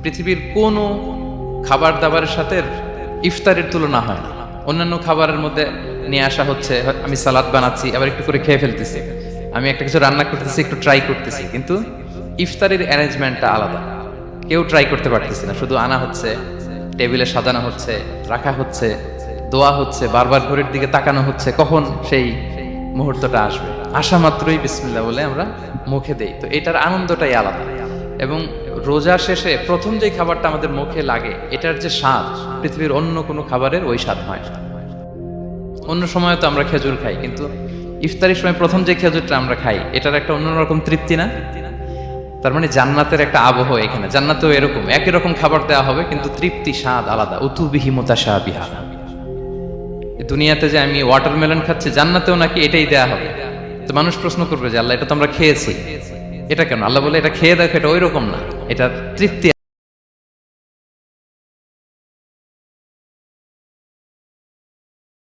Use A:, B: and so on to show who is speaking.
A: পৃথিবীর কোনো খাবার দাবারের সাথে ইফতারের তুলনা হয় না। অন্যান্য খাবারের মধ্যে নিয়ে আসা হচ্ছে, আমি সালাদ বানাচ্ছি আবার একটু করে খেয়ে ফেলতেছি, আমি একটা কিছু রান্না করতেছি একটু ট্রাই করতেছি, কিন্তু ইফতারের অ্যারেঞ্জমেন্টটা আলাদা। কেউ ট্রাই করতে পারতেছে না, শুধু আনা হচ্ছে, টেবিলে সাজানো হচ্ছে, রাখা হচ্ছে, দোয়া হচ্ছে, বারবার ঘড়ির দিকে তাকানো হচ্ছে কখন সেই মুহূর্তটা আসবে। আসা মাত্রই বিসমিল্লাহ বলে আমরা মুখে দেই। তো এটার আনন্দটাই আলাদা। এবং রোজা শেষে প্রথম যে খাবারটা আমাদের মুখে লাগে, এটার যে স্বাদ পৃথিবীর অন্য কোনো খাবারের ওই স্বাদ হয় না। অন্য সময় তো আমরা খেজুর খাই, কিন্তু ইফতারির সময় প্রথম যে খেজুরটা আমরা খাই, এটার একটা অন্যরকম তৃপ্তি না? তার মানে জান্নাতের একটা আবহ এখানে। জান্নাতেও এরকম একই রকম খাবার দেওয়া হবে, কিন্তু তৃপ্তি স্বাদ আলাদা। উতুবিহি মুতাশাবিহা। দুনিয়াতে যে আমি ওয়াটারমেলন খাচ্ছি, জান্নাতেও নাকি এটাই দেয়া হবে। তো মানুষ প্রশ্ন করবে যে আল্লাহ, এটা তো আমরা খেয়েছি, এটা কেন? আল্লাহ বলে এটা খেয়ে দেখো, এটা ওই রকম না, এটা তৃপ্তি